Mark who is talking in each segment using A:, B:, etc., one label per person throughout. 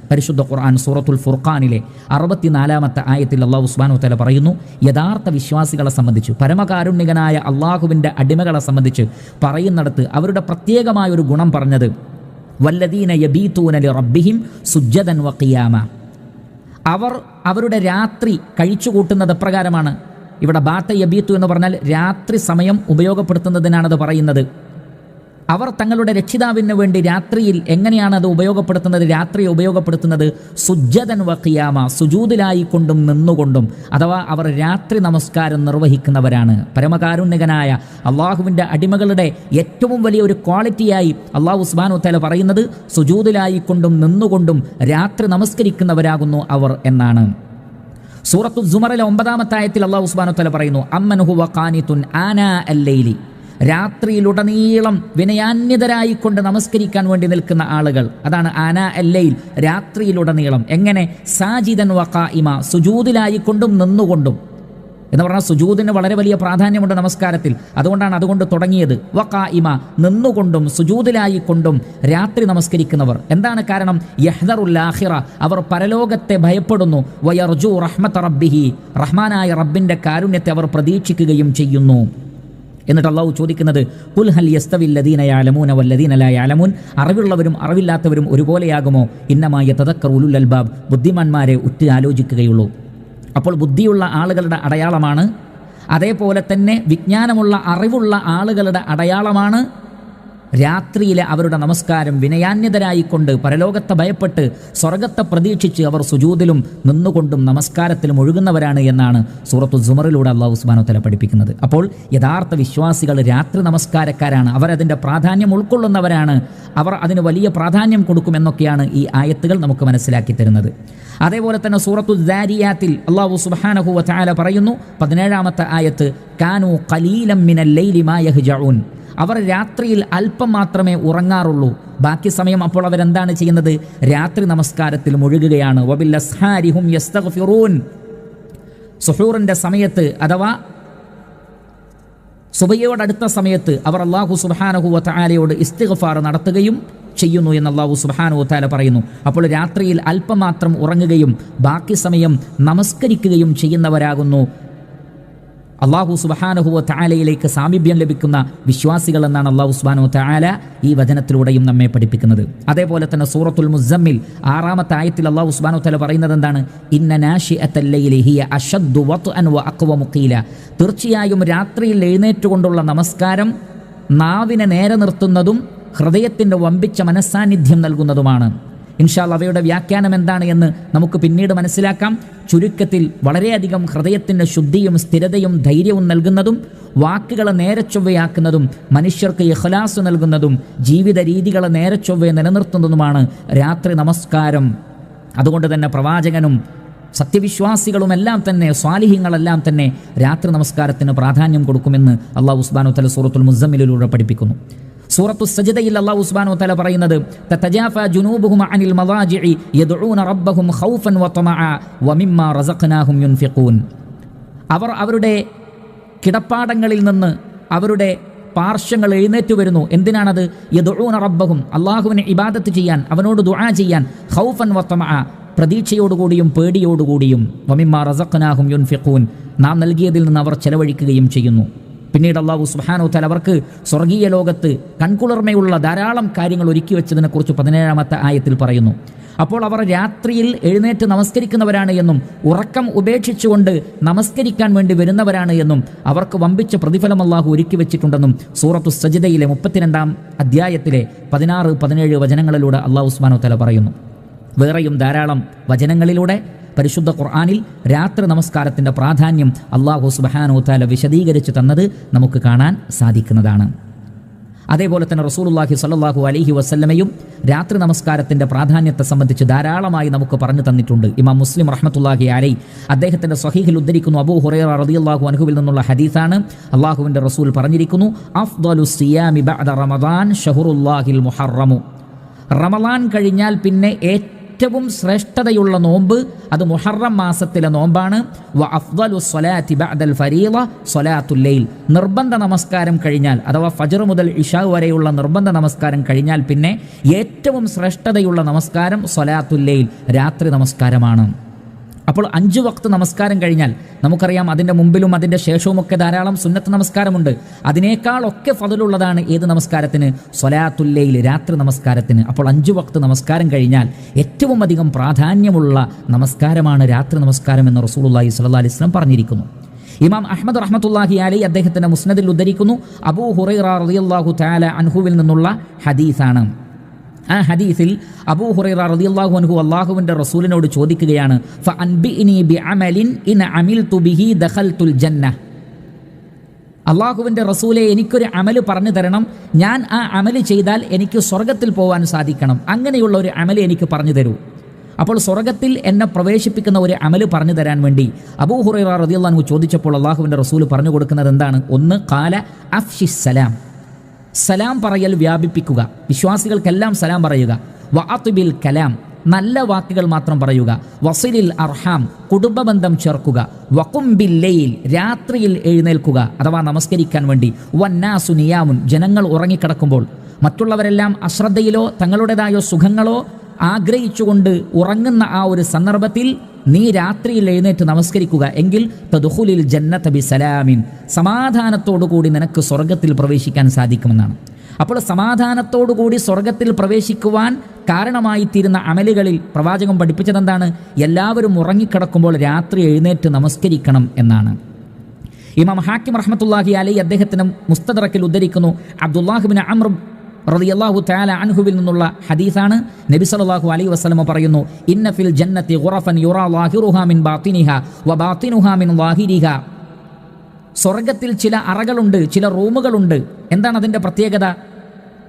A: പരിശുദ്ധ ഖുർആൻ സൂറത്തുൽ ഫുർഖാനിലെ 64-ാമത്തെ ആയത്തിൽ അല്ലാഹു സുബ്ഹാനഹു വ തആല പറയുന്നു, യഥാർത്ഥ വിശ്വാസികളെ സംബന്ധിച്ച്, പരമകാരുണ്യകനായ അള്ളാഹുവിൻ്റെ അടിമകളെ സംബന്ധിച്ച് പറയുന്നിടത്ത് അവരുടെ പ്രത്യേകമായ ഒരു ഗുണം പറഞ്ഞത് വല്ലദീന യബീതൂന ലിറബ്ബിഹിം സുജ്ജദൻ വഖിയാമ. അവർ അവരുടെ രാത്രി കഴിച്ചുകൂട്ടുന്നത് എപ്രകാരമാണ്? ഇവിടെ ബാത്ത യബീത്തു എന്ന് പറഞ്ഞാൽ രാത്രി സമയം ഉപയോഗപ്പെടുത്തുന്നതിനാണത് പറയുന്നത്. അവർ തങ്ങളുടെ രക്ഷിതാവിന് വേണ്ടി രാത്രിയിൽ എങ്ങനെയാണ് അത് ഉപയോഗപ്പെടുത്തുന്നത്? രാത്രിയെ ഉപയോഗപ്പെടുത്തുന്നത് സുജ്ജദൻ വഖിയാമ, സുജൂദിലായിക്കൊണ്ടും നിന്നുകൊണ്ടും. അഥവാ അവർ രാത്രി നമസ്കാരം നിർവഹിക്കുന്നവരാണ്. പരമകാരുണ്യകനായ അള്ളാഹുവിൻ്റെ അടിമകളുടെ ഏറ്റവും വലിയ ഒരു ക്വാളിറ്റിയായി അള്ളാഹു സുബ്ഹാനഹു വ തആല പറയുന്നത് സുജൂദിലായിക്കൊണ്ടും നിന്നുകൊണ്ടും രാത്രി നമസ്കരിക്കുന്നവരാകുന്നു അവർ എന്നാണ്. സൂറത്തു സുമറിലെ 9-ാമത്തെ ആയത്തിൽ അള്ളാഹു സുബ്ഹാനഹു വ തആല പറയുന്നു, അമ്മൻ ഹുവ ഖാനിതുൻ ആനാ അല്ലൈലി, രാത്രിയിലുടനീളം വിനയാന്യതരായിക്കൊണ്ട് നമസ്കരിക്കാൻ വേണ്ടി നിൽക്കുന്ന ആളുകൾ. അതാണ് ആനാ അല്ലൈൽ, രാത്രിയിലുടനീളം. എങ്ങനെ? സാജിദൻ വഖായിമ, സുജൂദിലായിക്കൊണ്ടും നിന്നുകൊണ്ടും എന്ന് പറഞ്ഞാൽ സുജൂദിന് വളരെ വലിയ പ്രാധാന്യമുണ്ട് നമസ്കാരത്തിൽ. അതുകൊണ്ട് തുടങ്ങിയത് വഖായിമ, നിന്നുകൊണ്ടും സുജൂദിലായിക്കൊണ്ടും രാത്രി നമസ്കരിക്കുന്നവർ. എന്താണ് കാരണം? യഹ്ദറുൽ ആഖിറ, അവർ പരലോകത്തെ ഭയപ്പെടുന്നു. വയർജു റഹ്മത റബ്ബിഹി, റഹ്മാനായ റബ്ബിൻ്റെ കാരുണ്യത്തെ അവർ പ്രതീക്ഷിക്കുകയും ചെയ്യുന്നു. എന്നിട്ട് അള്ളാഹു ചോദിക്കുന്നത് ഖുൽ ഹൽ യസ്തവിൽ ലദീന യഅലമൂന വല്ലദീന ലാ യഅലമൂൻ, അറിവുള്ളവരും അറിവില്ലാത്തവരും ഒരുപോലെയാകുമോ? ഇന്നമാ യതദക്കറു ഉലുൽ അൽബാബ്, ബുദ്ധിമാന്മാരെ ഉറ്റ് ആലോചിക്കുകയുള്ളൂ. അപ്പോൾ ബുദ്ധിയുള്ള ആളുകളുടെ അടയാളമാണ്, അതേപോലെ തന്നെ വിജ്ഞാനമുള്ള അറിവുള്ള ആളുകളുടെ അടയാളമാണ് രാത്രിയിലെ അവരുടെ നമസ്കാരം. വിനയാന്യതരായിക്കൊണ്ട് പരലോകത്തെ ഭയപ്പെട്ട് സ്വർഗത്തെ പ്രതീക്ഷിച്ച് അവർ സുജൂദിലും നിന്നുകൊണ്ടും നമസ്കാരത്തിലും ഒഴുകുന്നവരാണ് എന്നാണ് സൂറത്തു സുമറിലൂടെ അല്ലാഹു സുബ്ഹാനഹു വ തആല പഠിപ്പിക്കുന്നത്. അപ്പോൾ യഥാർത്ഥ വിശ്വാസികൾ രാത്രി നമസ്കാരക്കാരാണ്, അവരതിൻ്റെ പ്രാധാന്യം ഉൾക്കൊള്ളുന്നവരാണ്, അവർ അതിന് വലിയ പ്രാധാന്യം കൊടുക്കുമെന്നൊക്കെയാണ് ഈ ആയത്തുകൾ നമുക്ക് മനസ്സിലാക്കി തരുന്നത്. അതേപോലെ തന്നെ സൂറത്തു ദാരിയാത്തിൽ അല്ലാഹു സുബ്ഹാനഹു വ തആല പറയുന്നു, 17-ാമത്തെ ആയത്ത്, കാനൂ ഖലീലം മിനൽ ലൈലി മാ യഹ്ജഊൻ, അവർ രാത്രിയിൽ അല്പം മാത്രമേ ഉറങ്ങാറുള്ളൂ, ബാക്കി സമയം അപ്പോൾ അവരെന്താണ് ചെയ്യുന്നത്? രാത്രി നമസ്കാരത്തിൽ മുഴുകുകയാണ്. വബിൽ അസ്ഹാരി ഹും യസ്തഗ്ഫിറൂൻ, സുഹൂറിൻ്റെ സമയത്ത് അഥവാ സുബഹിയോടടുത്ത സമയത്ത് അവർ അല്ലാഹു സുബ്ഹാനഹു വ തആലയോട് ഇസ്തിഗ്ഫാർ നടത്തുകയും ചെയ്യുന്നു എന്ന് അല്ലാഹു സുബ്ഹാനഹു വ തആല പറയുന്നു. അപ്പോൾ രാത്രിയിൽ അല്പം മാത്രം ഉറങ്ങുകയും ബാക്കി സമയം നമസ്കരിക്കുകയും ചെയ്യുന്നവരാകുന്നു അല്ലാഹു സുബ്ഹാനഹു വ തആലയിലേക്ക് സാമീപ്യം ലഭിക്കുന്ന വിശ്വാസികൾ എന്നാണ് അല്ലാഹു സുബ്ഹാനഹു വ തആല ഈ വചനത്തിലൂടെയും നമ്മെ പഠിപ്പിക്കുന്നത്. അതേപോലെ തന്നെ സൂറത്തുൽ മുസമ്മിൽ 6-ാമത്തെ ആയത്തിൽ അല്ലാഹു സുബ്ഹാനഹു വ തആല പറയുന്നത് എന്താണ്? ഇന്ന നാശിഅത്തൽ ലൈലി ഹിയ അശദ്ദു വത്അൻ വ അഖ്വമു ഖീല, തീർച്ചയായും രാത്രിയിൽ എഴുന്നേറ്റുകൊണ്ടുള്ള നമസ്കാരം നാവിനെ നേരെ നിർത്തുന്നതും ഹൃദയത്തിൻ്റെ വമ്പിച്ച മനസ്സാന്നിധ്യം നൽകുന്നതുമാണ്. ഇൻഷാ അല്ലാഹ് അവയുടെ വ്യാഖ്യാനം എന്താണ് എന്ന് നമുക്ക് പിന്നീട് മനസ്സിലാക്കാം. ചുരുക്കത്തിൽ വളരെയധികം ഹൃദയത്തിൻ്റെ ശുദ്ധിയും സ്ഥിരതയും ധൈര്യവും നൽകുന്നതും വാക്കുകളെ നേരെ ചൊവ്വയാക്കുന്നതും മനുഷ്യർക്ക് ഇഖ്ലാസ് നൽകുന്നതും ജീവിത രീതികളെ നേരെ ചൊവ്വയെ നിലനിർത്തുന്നതുമാണ് രാത്രി നമസ്കാരം. അതുകൊണ്ട് തന്നെ പ്രവാചകനും സത്യവിശ്വാസികളുമെല്ലാം തന്നെ സ്വാലിഹീങ്ങളെല്ലാം തന്നെ രാത്രി നമസ്കാരത്തിന് പ്രാധാന്യം കൊടുക്കുമെന്ന് അല്ലാഹു സുബ്ഹാനഹു വ തആല സൂറത്തുൽ മുസമ്മിലിലൂടെ പഠിപ്പിക്കുന്നു. സൂറത്തു സജ്ദയിൽ അല്ലാഹു സുബ്ഹാനഹു വ തആല പറയുന്നത്, തതജാഫാ ജുനൂബുഹും അനിൽ മദാജിഇ യദ്ഊന റബ്ബഹും ഖൗഫൻ വതമഅ വമിമ്മാ റസഖ്നാഹും യുൻഫിഖൂൻ, അവർ അവരുടെ കിടപ്പാടങ്ങളിൽ നിന്ന് അവരുടെ പാർശ്വങ്ങൾ എഴുന്നേറ്റ് വരുന്നു. എന്തിനാണത്? യദ്ഊന റബ്ബഹും, അല്ലാഹുവിനെ ഇബാദത്ത് ചെയ്യാൻ, അവനോട് ദുആ ചെയ്യാൻ, ഖൗഫൻ വതമഅ, പ്രതീക്ഷയോടുകൂടിയും പേടിയോടുകൂടിയും, വമിമ്മാ റസഖ്നാഹും യുൻഫിഖൂൻ, നാം നൽകിയതിൽ നിന്ന് അവർ ചെലവഴിക്കുകയും ചെയ്യുന്നു. പിന്നീട് അല്ലാഹു സുബ്ഹാനഹു വ തആല അവർക്ക് സ്വർഗീയ ലോകത്ത് കൺകുളിർമയുള്ള ധാരാളം കാര്യങ്ങൾ ഒരുക്കി വെച്ചതിനെക്കുറിച്ച് 17-ാമത്തെ ആയത്തിൽ പറയുന്നു. അപ്പോൾ അവർ രാത്രിയിൽ എഴുന്നേറ്റ് നമസ്കരിക്കുന്നവരാണ് എന്നും ഉറക്കം ഉപേക്ഷിച്ചുകൊണ്ട് നമസ്കരിക്കാൻ വേണ്ടി വരുന്നവരാണ് എന്നും അവർക്ക് വമ്പിച്ച പ്രതിഫലം അല്ലാഹു ഒരുക്കി വെച്ചിട്ടുണ്ടെന്നും സൂറത്തു സജ്ദയിലെ 32-ാം അധ്യായത്തിലെ 16-17 വചനങ്ങളിലൂടെ അല്ലാഹു സുബ്ഹാനഹു വ തആല പറയുന്നു. വേറെയും ധാരാളം വചനങ്ങളിലൂടെ പരിശുദ്ധ ഖുർആനിൽ രാത്രി നമസ്കാരത്തിൻ്റെ പ്രാധാന്യം അല്ലാഹു സുബ്ഹാനഹു വ തആല വിശദീകരിച്ച് തന്നത് നമുക്ക് കാണാൻ സാധിക്കുന്നതാണ്. അതേപോലെ തന്നെ റസൂലുള്ളാഹി സ്വല്ലല്ലാഹു അലൈഹി വസല്ലമയും രാത്രി നമസ്കാരത്തിൻ്റെ പ്രാധാന്യത്തെ സംബന്ധിച്ച് ധാരാളമായി നമുക്ക് പറഞ്ഞു തന്നിട്ടുണ്ട്. ഇമാം മുസ്ലിം റഹ്മത്തുള്ളാഹി അലൈഹി അദ്ദേഹത്തിൻ്റെ സ്വഹീഹിൽ ഉദ്ധരിക്കുന്നു, അബൂ ഹുറൈറ റളിയല്ലാഹു അൻഹുവിൽ നിന്നുള്ള ഹദീസാണ്. അല്ലാഹുവിൻ്റെ റസൂൽ പറഞ്ഞിരിക്കുന്നു, അഫ്ദലുസ് സിയാമി ബഅദ റമദാൻ ഷഹ്റുല്ലാഹിൽ മുഹറമു, റമളാൻ കഴിഞ്ഞാൽ പിന്നെ ഏറ്റവും ശ്രേഷ്ഠതയുള്ള നോമ്പ് അത് മുഹറം മാസത്തിലെ നോമ്പാണ്. വ അഫ്ദലു സ്വലാത്തി ബഅദൽ ഫരീള സ്വലാത്തുൽ ലൈൽ. നിർബന്ധ നമസ്കാരം കഴിഞ്ഞാൽ അഥവാ ഫജ്ർ മുതൽ ഇശാ വരെയുള്ള നിർബന്ധ നമസ്കാരം കഴിഞ്ഞാൽ പിന്നെ ഏറ്റവും ശ്രേഷ്ഠതയുള്ള നമസ്കാരം സ്വലാത്തുൽ ലൈൽ, രാത്രി നമസ്കാരമാണ്. അപ്പോൾ 5 വക്ത് നമസ്കാരം കഴിഞ്ഞാൽ നമുക്കറിയാം അതിൻ്റെ മുമ്പിലും അതിൻ്റെ ശേഷവുമൊക്കെ ധാരാളം സുന്നത്ത് നമസ്കാരമുണ്ട്. അതിനേക്കാളൊക്കെ ഫضലുള്ളതാണ് ഏത് നമസ്കാരത്തിന്? സ്വലാത്തുൽ ലൈൽ, രാത്രി നമസ്കാരത്തിന്. അപ്പോൾ 5 വക്ത് നമസ്കാരം കഴിഞ്ഞാൽ ഏറ്റവും അധികം പ്രാധാന്യമുള്ള നമസ്കാരമാണ് രാത്രി നമസ്കാരം എന്ന് റസൂലുള്ളാഹി സ്വല്ലല്ലാഹി അലൈഹി വസല്ലം പറഞ്ഞിരിക്കുന്നു. ഇമാം അഹ്മദ് റഹ്മത്തുള്ളാഹി അലൈഹി അദ്ദേഹത്തിൻ്റെ മുസ്നദിൽ ഉദ്ധരിക്കുന്നു, അബൂ ഹുറൈറ റളിയല്ലാഹു തആല അൻഹുവിൽ നിന്നുള്ള ഹദീസാണ്. ആ ഹദീസിൽ അബൂ ഹുറൈറ റളിയല്ലാഹു അൻഹു അല്ലാഹുവിൻ്റെ റസൂലിനോട് ചോദിക്കുകയാണ്, ഫഅൻബിഇനി ബിഅമലിൻ ഇൻ അമിൽതു ബിഹി ദഖൽതുൽ ജന്ന. അല്ലാഹുവിൻ്റെ റസൂലെ, എനിക്കൊരു അമല് പറഞ്ഞു തരണം, ഞാൻ ആ അമല് ചെയ്താൽ എനിക്ക് സ്വർഗത്തിൽ പോകാൻ സാധിക്കണം, അങ്ങനെയുള്ള ഒരു അമല് എനിക്ക് പറഞ്ഞു തരൂ. അപ്പോൾ സ്വർഗത്തിൽ എന്നെ പ്രവേശിപ്പിക്കുന്ന ഒരു അമല് പറഞ്ഞു തരാൻ വേണ്ടി അബൂ ഹുറൈറ റളിയല്ലാഹു അൻഹു ചോദിച്ചപ്പോൾ അല്ലാഹുവിൻ്റെ റസൂൽ പറഞ്ഞു കൊടുക്കുന്നത് എന്താണ്? ഒന്ന്, ഖാല അഫ്ശിസ് സലാം, സലാം പറയൽ വ്യാപിപ്പിക്കുക, വിശ്വാസികൾക്കെല്ലാം സലാം പറയുക. വഅത്ബിൽ കലാം, നല്ല വാക്കുകൾ മാത്രം പറയുക. വസിലിൽ അർഹാം, കുടുംബബന്ധം ചേർക്കുക. വഖും ബിൽ ലൈൽ, രാത്രിയിൽ എഴുന്നേൽക്കുക അഥവാ നമസ്കരിക്കാൻ വേണ്ടി. വന്നാസു നിയാമുൻ, ജനങ്ങൾ ഉറങ്ങിക്കിടക്കുമ്പോൾ, മറ്റുള്ളവരെല്ലാം അശ്രദ്ധയിലോ തങ്ങളുടേതായ സുഖങ്ങളോ ആഗ്രഹിച്ചുകൊണ്ട് ഉറങ്ങുന്ന ആ ഒരു സന്ദർഭത്തിൽ നീ രാത്രിയിൽ എഴുന്നേറ്റ് നമസ്കരിക്കുക, എങ്കിൽ തദ്ഖുലുൽ ജന്നത ബിസലാമിൻ, സമാധാനത്തോടുകൂടി നിനക്ക് സ്വർഗത്തിൽ പ്രവേശിക്കാൻ സാധിക്കുമെന്നാണ്. അപ്പോൾ സമാധാനത്തോടുകൂടി സ്വർഗത്തിൽ പ്രവേശിക്കുവാൻ കാരണമായി തീരുന്ന അമലുകളിൽ പ്രവാചകൻ പഠിപ്പിച്ചതെന്താണ്? എല്ലാവരും ഉറങ്ങിക്കിടക്കുമ്പോൾ രാത്രി എഴുന്നേറ്റ് നമസ്കരിക്കണം എന്നാണ്. ഇമാം ഹാക്കിം റഹ്മത്തുള്ളാഹി അലൈഹി അദ്ദേഹത്തിന് മുസ്തദറക്കിൽ ഉദ്ധരിക്കുന്നു, അബ്ദുല്ലാഹ് ഇബ്നു അംർ റളിയല്ലാഹു തആല അൻഹുവിൽ നിന്നുള്ള ഹദീസാണ്. നബി സല്ലല്ലാഹു അലൈഹി വസല്ലം പറയുന്നു, ഇന്ന ഫിൽ ജന്നത്തി ഖുറഫൻ യുറാ ളാഹിറുഹാ മിൻ ബാത്തിനിഹാ വ ബാത്തിനുഹാ മിൻ ളാഹിരിഹാ. സ്വർഗത്തിൽ ചില അറകളുണ്ട്, ചില റൂമുകളുണ്ട്. എന്താണ് അതിൻ്റെ പ്രത്യേകത?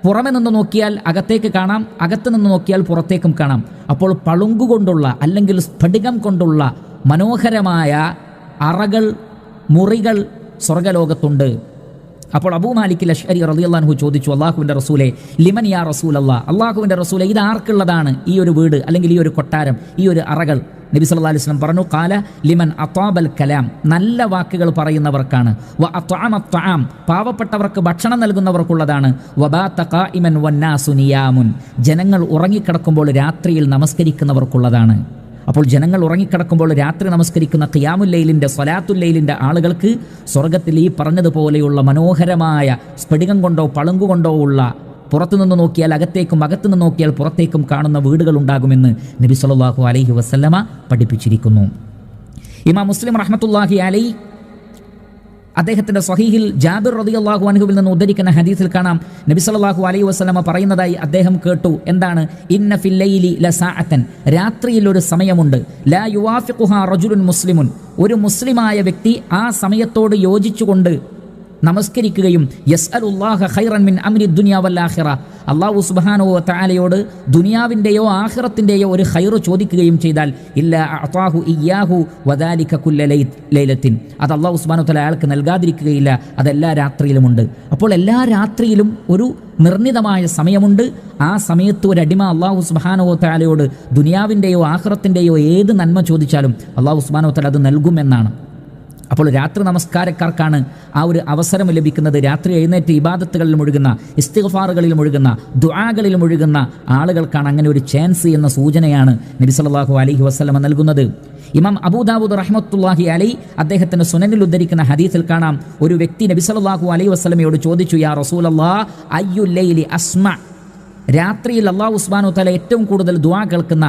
A: പുറമെ നിന്ന് നോക്കിയാൽ അകത്തേക്ക് കാണാം, അകത്ത് നിന്ന് നോക്കിയാൽ പുറത്തേക്കും കാണാം. അപ്പോൾ പളുങ്കുകൊണ്ടുള്ള അല്ലെങ്കിൽ സ്ഫടികം കൊണ്ടുള്ള മനോഹരമായ അറകൾ, മുറികൾ സ്വർഗലോകത്തുണ്ട്. അപ്പോൾ അബൂ മാലിക് അശ്അരി റളിയല്ലാഹു അൻഹു ചോദിച്ചു, അല്ലാഹുവിൻ്റെ റസൂലേ, ലിമൻ യാ റസൂലല്ലാഹ്, അല്ലാഹുവിൻ്റെ റസൂലേ, ഇത് ആർക്കുള്ളതാണ് ഈ ഒരു വീട് അല്ലെങ്കിൽ ഈ ഒരു കൊട്ടാരം, ഈ ഒരു അറകൾ? നബി സല്ലല്ലാഹു അലൈഹി വസല്ലം പറഞ്ഞു, ഖാല ലിമൻ അതാബൽ കലാം, നല്ല വാക്കുകൾ പറയുന്നവർക്കാണ്. വ അത്അമ അത്അം, പാവപ്പെട്ടവർക്ക് ഭക്ഷണം നൽകുന്നവർക്കുള്ളതാണ്. വബാത ഖായിമൻ വന്നാസു നിയാമുൻ, ജനങ്ങൾ ഉറങ്ങിക്കിടക്കുമ്പോൾ രാത്രിയിൽ നമസ്കരിക്കുന്നവർക്കുള്ളതാണ്. അപ്പോൾ ജനങ്ങൾ ഉറങ്ങിക്കിടക്കുമ്പോൾ രാത്രി നമസ്കരിക്കുന്ന ഖിയാമുൽ ലൈലിൻ്റെ, സ്വലാത്തുൽ ലൈലിൻ്റെ ആളുകൾക്ക് സ്വർഗത്തിൽ ഈ പറഞ്ഞതുപോലെയുള്ള മനോഹരമായ സ്ഫടികം കൊണ്ടോ പളുങ്കുകൊണ്ടോ ഉള്ള, പുറത്തുനിന്ന് നോക്കിയാൽ അകത്തേക്കും അകത്തുനിന്ന് നോക്കിയാൽ പുറത്തേക്കും കാണുന്ന വീടുകൾ ഉണ്ടാകുമെന്ന് നബി സല്ലല്ലാഹു അലൈഹി വസല്ലമ പഠിപ്പിച്ചിരിക്കുന്നു. ഇമാം മുസ്ലിം റഹ്മത്തുള്ളാഹി അലൈഹി അദ്ദേഹത്തിൻ്റെ സ്വഹീഹിൽ ജാബിർ റളിയല്ലാഹു അൻഹുവിൽ നിന്ന് ഉദ്ധരിക്കുന്ന ഹദീസിൽ കാണാം, നബി സല്ലല്ലാഹു അലൈഹി വസല്ലമ പറയുന്നതായി അദ്ദേഹം കേട്ടു. എന്താണ്? ഇന്ന ഫിൽ ലൈലി ലസാഅതൻ, രാത്രിയിൽ ഒരു സമയമുണ്ട്. ലാ യുവാഫിഖുഹാ റജുലുൻ മുസ്ലിമുൻ, ഒരു മുസ്ലിമായ വ്യക്തി ആ സമയത്തോട് യോജിച്ചുകൊണ്ട് നമസ്കരിക്കുകയും യസ്അലുല്ലാഹ ഖൈറൻ മിൻ അംരി ദുനിയ വൽ ആഖിറ, അല്ലാഹു സുബ്ഹാനഹു വ തആലയോട് ദുനിയാവിൻ്റെയോ ആഖിറത്തിൻ്റെയോ ഒരു ഖൈറ് ചോദിക്കുകയും ചെയ്താൽ ഇല്ലാ അഅതാഹു ഇയ്യാഹു വദാലിക കുല്ല ലൈലത്തിൻ, അത് അല്ലാഹു സുബ്ഹാനഹു വ തആല അയാൾക്ക് നൽകാതിരിക്കുകയില്ല, അതെല്ലാ രാത്രിയിലുമുണ്ട്. അപ്പോൾ എല്ലാ രാത്രിയിലും ഒരു നിർണിതമായ സമയമുണ്ട്. ആ സമയത്ത് ഒരു അടിമ അല്ലാഹു സുബ്ഹാനഹു വ തആലയോട് ദുനിയാവിൻ്റെയോ ആഖിറത്തിൻ്റെയോ ഏത് നന്മ ചോദിച്ചാലും അല്ലാഹു സുബ്ഹാനഹു വ തആല അത് നൽകുമെന്നാണ്. അപ്പോൾ രാത്രി നമസ്കാരക്കാർക്കാണ് ആ ഒരു അവസരം ലഭിക്കുന്നത്. രാത്രി എഴുന്നേറ്റ് ഇബാദത്തുകളിൽ മുഴുകുന്ന, ഇസ്തിഗ്ഫാറുകളിൽ മുഴുകുന്ന, ദുആകളിൽ മുഴുകുന്ന ആളുകൾക്കാണ് അങ്ങനെ ഒരു ചാൻസ് എന്ന സൂചനയാണ് നബി സല്ലല്ലാഹു അലൈഹി വസല്ലം നൽകുന്നത്. ഇമാം അബൂ ദാവൂദ് റഹ്മത്തുള്ളാഹി അലൈഹി അദ്ദേഹത്തിൻ്റെ സുനനിൽ ഉദ്ധരിക്കുന്ന ഹദീസിൽ കാണാം, ഒരു വ്യക്തി നബി സല്ലല്ലാഹു അലൈഹി വസല്ലമയോട് ചോദിച്ചു, യാ റസൂലല്ലാഹ് അയ്യുൽ ലൈലി അസ്മ, രാത്രിയിൽ അല്ലാഹു സുബ്ഹാനഹു വ തആല ഏറ്റവും കൂടുതൽ ദുആ കേൾക്കുന്ന,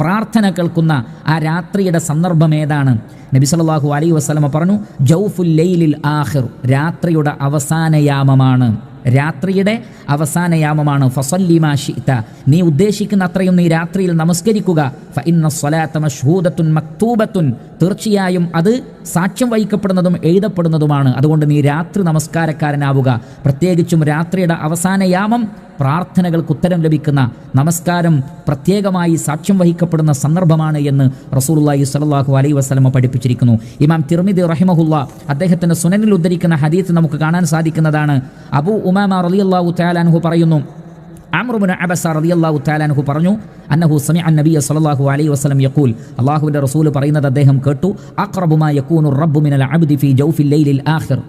A: പ്രാർത്ഥന കേൾക്കുന്ന ആ രാത്രിയുടെ സന്ദർഭം ഏതാണ്? നബി സല്ലല്ലാഹു അലൈഹി വസല്ലമ പറഞ്ഞു, ജൗഫുൽ ലൈലിൽ ആഖിർ, രാത്രിയുടെ അവസാനയാമമാണ്, രാത്രിയുടെ അവസാനയാമമാണ്. ഫസല്ലി മാ ശിഅത, നീ ഉദ്ദേശിക്കുന്ന അത്രയും നീ രാത്രിയിൽ നമസ്കരിക്കുക. ഫഇന്ന സ്വലാത്ത മശ്ഹൂദത്തുൻ മക്തൂബത്തുൻ, തീർച്ചയായും അത് സാക്ഷ്യം വഹിക്കപ്പെടുന്നതും എഴുതപ്പെടുന്നതുമാണ്. അതുകൊണ്ട് നീ രാത്രി നമസ്കാരക്കാരനാവുക. പ്രത്യേകിച്ചും രാത്രിയുടെ അവസാനയാമം പ്രാർത്ഥനകൾക്ക് ഉത്തരം ലഭിക്കുന്ന, നമസ്കാരം പ്രത്യേകമായി സാക്ഷ്യം വഹിക്കപ്പെടുന്ന സന്ദർഭമാണ് എന്ന് റസൂലുള്ളാഹി സ്വല്ലല്ലാഹു അലൈഹി വസല്ലമ പഠിപ്പിച്ചിരിക്കുന്നു. ഇമാം തിർമിദി റഹിമഹുല്ലാ അദ്ദേഹത്തിൻ്റെ സുനനിൽ ഉദ്ധരിക്കുന്ന ഹദീസ് നമുക്ക് കാണാൻ സാധിക്കുന്നതാണ്. അബൂ ഉമാമ റളിയല്ലാഹു തആല അൻഹു പറയുന്നു, അംർ ഇബ്നു അബസ റളിയല്ലാഹു തആല അൻഹു പറഞ്ഞു, അന്നഹു സമിഅ അൻ-നബിയ സ്വല്ലല്ലാഹു അലൈഹി വസല്ലം യഖൂൽ, അല്ലാഹുവിന്റെ റസൂൽ പറയുന്നത് അദ്ദേഹം കേട്ടു, അഖ്റബു മാ യകൂനു റബ്ബു മിനൽ അബ്ദി ഫീ ജൗഫിൽ ലൈലിൽ ആഖിർ.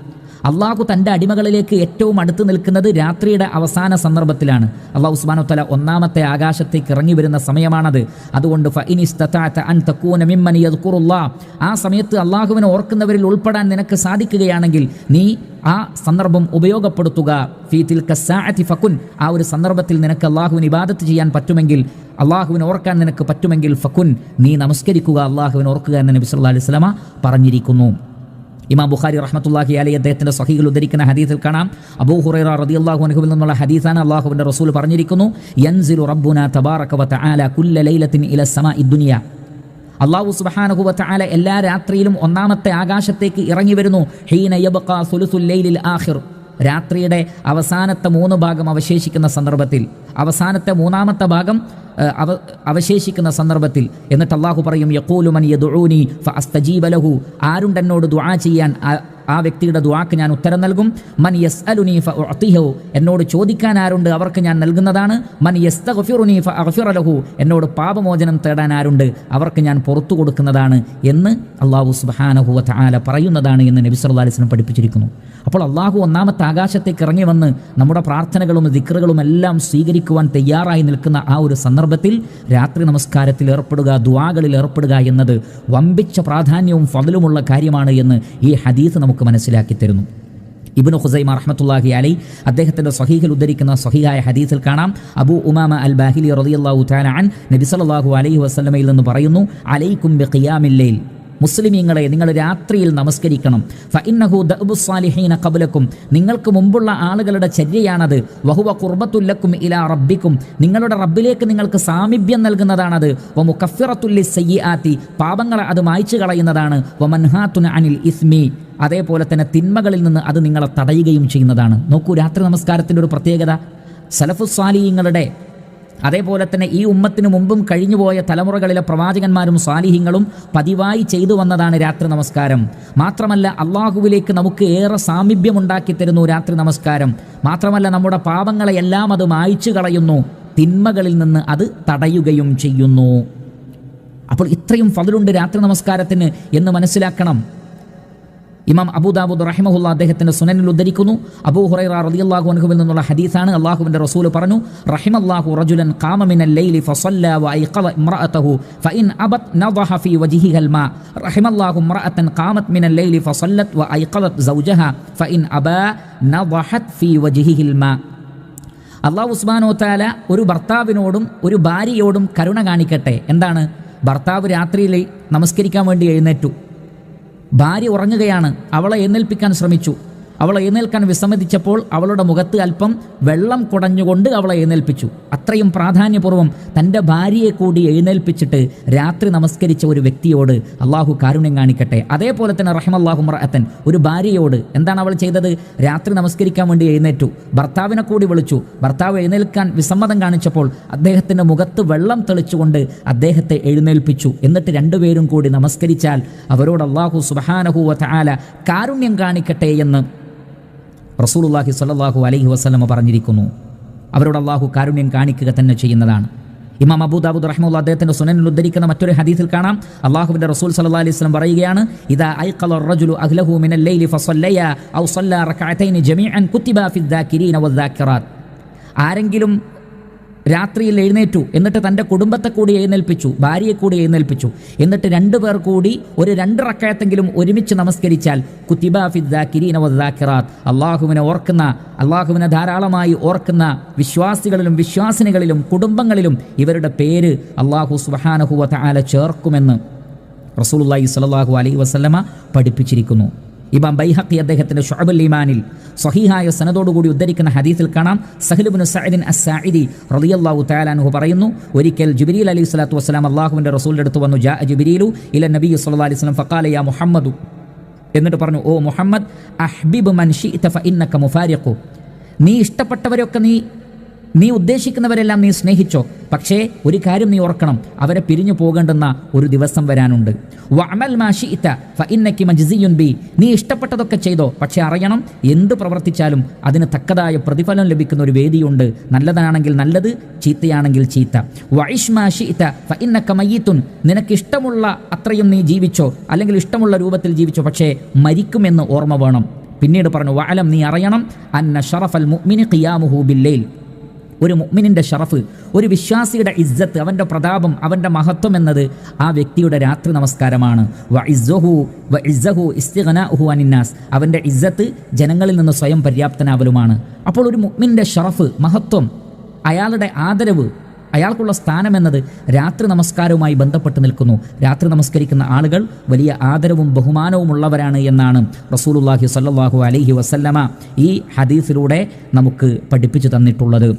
A: അള്ളാഹു തൻ്റെ അടിമകളിലേക്ക് ഏറ്റവും അടുത്ത് നിൽക്കുന്നത് രാത്രിയുടെ അവസാന സന്ദർഭത്തിലാണ്. അള്ളാഹു സുബ്ഹാനഹു വ തആല ഒന്നാമത്തെ ആകാശത്തേക്ക് ഇറങ്ങി വരുന്ന സമയമാണത്. അതുകൊണ്ട് ഫഇൻ ഇസ്തതഅത അൻ തകൂന മിമ്മൻ യദ്കുറുല്ലാഹ്, ആ സമയത്ത് അള്ളാഹുവിനെ ഓർക്കുന്നവരിൽ ഉൾപ്പെടാൻ നിനക്ക് സാധിക്കുകയാണെങ്കിൽ നീ ആ സന്ദർഭം ഉപയോഗപ്പെടുത്തുക. ഫീ തിൽക സഅതി ഫകുൻ, ആ ഒരു സന്ദർഭത്തിൽ നിനക്ക് അള്ളാഹുവിന് ഇബാദത്ത് ചെയ്യാൻ പറ്റുമെങ്കിൽ, അള്ളാഹുവിനെ ഓർക്കാൻ നിനക്ക് പറ്റുമെങ്കിൽ ഫകുൻ, നീ നമസ്കരിക്കുക, അള്ളാഹുവിനെ ഓർക്കുക എന്ന് നബി സല്ലല്ലാഹു അലൈഹി വസല്ലമ പറഞ്ഞിരിക്കുന്നു. ഇമാം ബുഖാരി റഹ്മത്തുള്ളാഹി അലൈഹി അദ്ദേഹത്തിന്റെ സ്വഹീഹിൽ ഉദ്ധരിക്കുന്ന ഹദീസിൽ കാണാം, അബൂ ഹുറൈറ റളിയല്ലാഹു അൻഹുവിൽ നിന്നുള്ള ഹദീസാണ്. അള്ളാഹുവിന്റെ റസൂൽ പറഞ്ഞിരിക്കുന്നു, യൻസിലു റബ്ബുനാ തബാറക വ തആല കുല്ല ലൈലത്തിൻ ഇല സമാഇ ദുനിയ, അല്ലാഹു സുബ്ഹാനഹു വ തആല എല്ലാ രാത്രിയിലും ഒന്നാമത്തെ ആകാശത്തേക്ക് ഇറങ്ങി വരുന്നു. ഹീന യബ്ഖാ സുലുസുൽ ലൈലിൽ ആഖിർ, രാത്രിയുടെ അവസാനത്തെ 3 ഭാഗം അവശേഷിക്കുന്ന സന്ദർഭത്തിൽ, അവസാനത്തെ 3ാമത്തെ ഭാഗം അവശേഷിക്കുന്ന സന്ദർഭത്തിൽ. എന്നിട്ട് അല്ലാഹു പറയും, യഖൂലു മൻ യദ്ഉനി ഫഅസ്തജീബ ലഹു, ആരുണ്ടെന്നോട് ദുആ ചെയ്യാൻ ആ വ്യക്തിയുടെ ദുആക്ക് ഞാൻ ഉത്തരം നൽകും. മൻ യസ്അലുനി ഫഉഅതിഹു, എന്നോട് ചോദിക്കാൻ ആരുണ്ട് അവർക്ക് ഞാൻ നൽകുന്നതാണ്. മൻ യസ്തഗ്ഫിറുനി ഫഅഗ്ഫിറ ലഹു, എന്നോട് പാപമോചനം തേടാൻ ആരുണ്ട് അവർക്ക് ഞാൻ പുറത്തു കൊടുക്കുന്നതാണ് എന്ന് അല്ലാഹു സുബ്ഹാനഹു വ തആല പറയുന്നതാണ് എന്ന് നബി സല്ലല്ലാഹു അലൈഹി വസല്ലം പഠിപ്പിച്ചിരിക്കുന്നു. അപ്പോൾ അല്ലാഹു ഒന്നാമത്തെ ആകാശത്തേക്ക് ഇറങ്ങി വന്ന് നമ്മുടെ പ്രാർത്ഥനകളും ദിക്റുകളും എല്ലാം സ്വീകരിക്കുവാൻ തയ്യാറായി നിൽക്കുന്ന ആ ഒരു സന്ദർഭത്തിൽ രാത്രി നമസ്കാരത്തിൽ ഏർപ്പെടുക, ദുആകളിൽ ഏർപ്പെടുക എന്നത് വമ്പിച്ച പ്രാധാന്യവും ഫളലുമുള്ള കാര്യമാണ് എന്ന് ഈ ഹദീസ് നമുക്ക് മനസ്സിലാക്കി തരുന്നു. ഇബ്നു ഖുസൈമ റഹ്മത്തുള്ളാഹി അലൈഹി അദ്ദേഹത്തിന്റെ സ്വഹീഹിൽ ഉദ്ധരിക്കുന്ന സ്വഹീഹായ ഹദീസിൽ കാണാം, അബൂ ഉമാമ അൽ ബാഹിലി റളിയല്ലാഹു തആല അൻ നബി സല്ലല്ലാഹു അലൈഹി വസല്ലമയിൽ നിന്ന് പറയുന്നു, അലൈക്കും ബിഖിയാമിൽ ലൈൽ, മുസ്ലിമീങ്ങളെ നിങ്ങൾ രാത്രിയിൽ നമസ്കരിക്കണം. ഫഇന്നഹു ദഅബുസ് സാലിഹീന ഖബ്ലക്കും, നിങ്ങൾക്ക് മുമ്പുള്ള ആളുകളുടെ ചര്യയാണത്. വഹുവ ഖുർബത്തുൽ ലക്കും ഇലാ റബ്ബിക്കും, നിങ്ങളുടെ റബ്ബിലേക്ക് നിങ്ങൾക്ക് സാമീപ്യം നൽകുന്നതാണത്. വമുകഫിറത്തുൽ ലിസ്സയ്യിആതി, പാപങ്ങളെ അത് മായ്ച്ചു കളയുന്നതാണ്. വമൻഹാതുൻ അനിൽ ഇസ്മി, അതേപോലെ തന്നെ തിന്മകളിൽ നിന്ന് അത് നിങ്ങളെ തടയുകയും ചെയ്യുന്നതാണ്. നോക്കൂ, രാത്രി നമസ്കാരത്തിൻ്റെ ഒരു പ്രത്യേകത, സലഫുസ് സാലിഹീങ്ങളുടെ അതേപോലെ തന്നെ ഈ ഉമ്മത്തിന് മുമ്പും കഴിഞ്ഞുപോയ തലമുറകളിലെ പ്രവാചകന്മാരും സാലിഹീങ്ങളും പതിവായി ചെയ്തു വന്നതാണ് രാത്രി നമസ്കാരം. മാത്രമല്ല അള്ളാഹുവിലേക്ക് നമുക്ക് ഏറെ സാമീപ്യമുണ്ടാക്കി തരുന്നു രാത്രി നമസ്കാരം. മാത്രമല്ല നമ്മുടെ പാപങ്ങളെയെല്ലാം അത് മായ്ച്ചു കളയുന്നു, തിന്മകളിൽ നിന്ന് അത് തടയുകയും ചെയ്യുന്നു. അപ്പോൾ ഇത്രയും ഫളലുണ്ട് രാത്രി നമസ്കാരത്തിന് എന്ന് മനസ്സിലാക്കണം. ഇമാം അബൂ ദാവൂദ് റഹിമഹുല്ലാ അദ്ദേഹത്തിന്റെ സുനനിൽ ഉദ്ധരിക്കുന്നു, അബൂ ഹുറൈറ റളിയല്ലാഹു അൻഹുവിൽ നിന്നുള്ള ഹദീസാണ്. അല്ലാഹുവിന്റെ റസൂൽ പറഞ്ഞു, റഹിമല്ലാഹു റജുലൻ ഖാമ മിനൽ ലൈലി ഫസല്ല വഅയ്ഖള ഇംറഅതഹു ഫഇൻ അബത് നദഹ ഫീ വജ്ഹിഹിൽ മാ, റഹിമല്ലാഹു ഇംറഅതൻ ഖാമത് മിനൽ ലൈലി ഫസല്ലത് വഅയ്ഖളത് സൗജഹ ഫഇൻ അബാ നദഹത് ഫീ വജ്ഹിഹിൽ മാ. അല്ലാഹു സുബ്ഹാനഹു വ തആല ഒരു ഭർത്താവിനോടും ഒരു ഭാര്യയോടും കരുണ കാണിക്കട്ടെ. എന്താണ്? ഭർത്താവ് രാത്രിയിൽ നമസ്കരിക്കാൻ വേണ്ടി എഴുന്നേറ്റു, ഭാര്യ ഉറങ്ങുകയാണ്, അവളെ എഴുന്നേൽപ്പിക്കാൻ ശ്രമിച്ചു. അവളെ എഴുന്നേൽക്കാൻ വിസമ്മതിച്ചപ്പോൾ അവളുടെ മുഖത്ത് അല്പം വെള്ളം കുടഞ്ഞുകൊണ്ട് അവളെ എഴുന്നേൽപ്പിച്ചു. അത്രയും പ്രാധാന്യപൂർവ്വം തൻ്റെ ഭാര്യയെ കൂടി എഴുന്നേൽപ്പിച്ചിട്ട് രാത്രി നമസ്കരിച്ച ഒരു വ്യക്തിയോട് അള്ളാഹു കാരുണ്യം കാണിക്കട്ടെ. അതേപോലെ തന്നെ റഹിമല്ലാഹു ഇംറഅതൻ, ഒരു ഭാര്യയോട് എന്താണ് അവൾ ചെയ്തത്? രാത്രി നമസ്കരിക്കാൻ വേണ്ടി എഴുന്നേറ്റു, ഭർത്താവിനെ കൂടി വിളിച്ചു. ഭർത്താവ് എഴുന്നേൽക്കാൻ വിസമ്മതം കാണിച്ചപ്പോൾ അദ്ദേഹത്തിൻ്റെ മുഖത്ത് വെള്ളം തെളിച്ചുകൊണ്ട് അദ്ദേഹത്തെ എഴുന്നേൽപ്പിച്ചു. എന്നിട്ട് രണ്ടുപേരും കൂടി നമസ്കരിച്ചാൽ അവരോട് അല്ലാഹു സുബ്ഹാനഹു വ തആല കാരുണ്യം കാണിക്കട്ടെ എന്ന് റസൂലുള്ളാഹി സ്വല്ലല്ലാഹു അലൈഹി വസല്ലം പറഞ്ഞിരിക്കുന്നു. അവരോട് അല്ലാഹു കാരുണ്യം കാണിക്കുക തന്നെ ചെയ്യുന്നതാണ്. ഇമാം അബൂ ദാവൂദ് റഹിമഹുല്ലാഹ് അദ്ദേഹത്തിന്റെ സുനനിൽ ഉദ്ധരിക്കുന്ന മറ്റൊരു ഹദീസിൽ കാണാം, അല്ലാഹുവിന്റെ റസൂൽ സ്വല്ലല്ലാഹു അലൈഹി വസല്ലം പറയുകയാണ്, ഇദാ ഐഖല അർ-റജുലു അഹ്ലഹു മിനൽ ലൈലി ഫസല്ലയ ഔ സല്ല റകഅതൈനി ജമീഅൻ കുതിബ ഫിദ്ദാകിരീന വദ്ദാകിറാത്ത്, ആരെങ്കിലും രാത്രിയിൽ എഴുന്നേറ്റു എന്നിട്ട് തൻ്റെ കുടുംബത്തെ കൂടി എഴുന്നേൽപ്പിച്ചു, ഭാര്യയെ കൂടി എഴുന്നേൽപ്പിച്ചു, എന്നിട്ട് രണ്ടുപേർ കൂടി ഒരു 2 റക്അത്തെങ്കിലും ഒരുമിച്ച് നമസ്കരിച്ചാൽ കുതിബ ഫിദ്ദാകിരീന വദ്ദാകിറാത്ത്, അള്ളാഹുവിനെ ഓർക്കുന്ന, അള്ളാഹുവിനെ ധാരാളമായി ഓർക്കുന്ന വിശ്വാസികളിലും വിശ്വാസിനികളിലും കുടുംബങ്ങളിലും ഇവരുടെ പേര് അള്ളാഹു സുബ്ഹാനഹു വ തആല ചേർക്കുമെന്ന് റസൂലുള്ളാഹി സ്വല്ലല്ലാഹു അലൈഹി വസല്ലമ പഠിപ്പിച്ചിരിക്കുന്നു. ഇമാം ബൈഹഖി അദ്ദേഹത്തിന്റെ ശുഅബുൽ ഈമാനിൽ സ്വഹീഹായ സനദോടുകൂടി ഉദ്ധരിക്കുന്ന ഹദീസിൽ കാണാം, സഹൽ ഇബ്നു സഅദ് അസ്-സാഇദി റളിയല്ലാഹു തആല അൻഹു പറയുന്നു, ഒരിക്കൽ ജിബ്രീൽ അലൈഹി സ്വലാത്തു വസ്സലാം അല്ലാഹുവിന്റെ റസൂലിന്റെ അടുത്ത് വന്നു. ജാഅ ജിബ്രീലു ഇല നബി സ്വല്ലല്ലാഹു അലൈഹി വസല്ലം ഫഖാല യാ മുഹമ്മദു, എന്നിട്ട് പറഞ്ഞു, ഓ മുഹമ്മദ്, അഹ്ബിബ് മൻ ശിഅത ഫഇന്നക മുഫാരിഖു, നീ ഇഷ്ടപ്പെട്ടവരൊക്കെ നീ നീ ഉദ്ദേശിക്കുന്നവരെല്ലാം നീ സ്നേഹിച്ചോ, പക്ഷേ ഒരു കാര്യം നീ ഓർക്കണം, അവരെ പിരിഞ്ഞു പോകേണ്ടുന്ന ഒരു ദിവസം വരാനുണ്ട്. വഅമൽ മാ ശിഇത ഫഇന്നക മജ്സിയുൻ ബി, നീ ഇഷ്ടപ്പെട്ടതൊക്കെ ചെയ്തോ, പക്ഷേ അറിയണം എന്ത് പ്രവർത്തിച്ചാലും അതിന് തക്കതായ പ്രതിഫലം ലഭിക്കുന്ന ഒരു വേദിയുണ്ട്. നല്ലതാണെങ്കിൽ നല്ലത്, ചീത്തയാണെങ്കിൽ ചീത്ത. വഇശ് മാ ശിഇത ഫഇന്നക മയ്യിതുൻ, നിനക്ക് ഇഷ്ടമുള്ള അത്രയും നീ ജീവിച്ചോ, അല്ലെങ്കിൽ ഇഷ്ടമുള്ള രൂപത്തിൽ ജീവിച്ചോ, പക്ഷേ മരിക്കുമെന്ന് ഓർമ്മ വേണം. പിന്നീട് പറഞ്ഞു വഅലം, നീ അറിയണം, അന്ന ശറഫൽ മുഅ്മിനി ഖിയാമുഹു ബില്ലൈൽ, ഒരു മുഅ്മിനിന്റെ ഷറഫ്, ഒരു വിശ്വാസിയുടെ ഇസ്സത്ത്, അവൻ്റെ പ്രതാപം, അവൻ്റെ മഹത്വം എന്നത് ആ വ്യക്തിയുടെ രാത്രി നമസ്കാരമാണ്. വഇസ്സഹു ഇസ്തിഗ്നാഉഹു അനിന്നാസ്, അവൻ്റെ ഇസ്സത്ത് ജനങ്ങളിൽ നിന്ന് സ്വയം പര്യാപ്തനാവലുമാണ്. അപ്പോൾ ഒരു മുഅ്മിൻ്റെ ഷറഫ്, മഹത്വം, അയാളുടെ ആദരവ്, അയാൾക്കുള്ള സ്ഥാനം എന്നത് രാത്രി നമസ്കാരവുമായി ബന്ധപ്പെട്ട് നിൽക്കുന്നു. രാത്രി നമസ്കരിക്കുന്ന ആളുകൾ വലിയ ആദരവും ബഹുമാനവും ഉള്ളവരാണ് എന്നാണ് റസൂലുള്ളാഹി സ്വല്ലല്ലാഹു അലൈഹി വസല്ലമ ഈ ഹദീസിലൂടെ നമുക്ക് പഠിപ്പിച്ചു തന്നിട്ടുള്ളത്.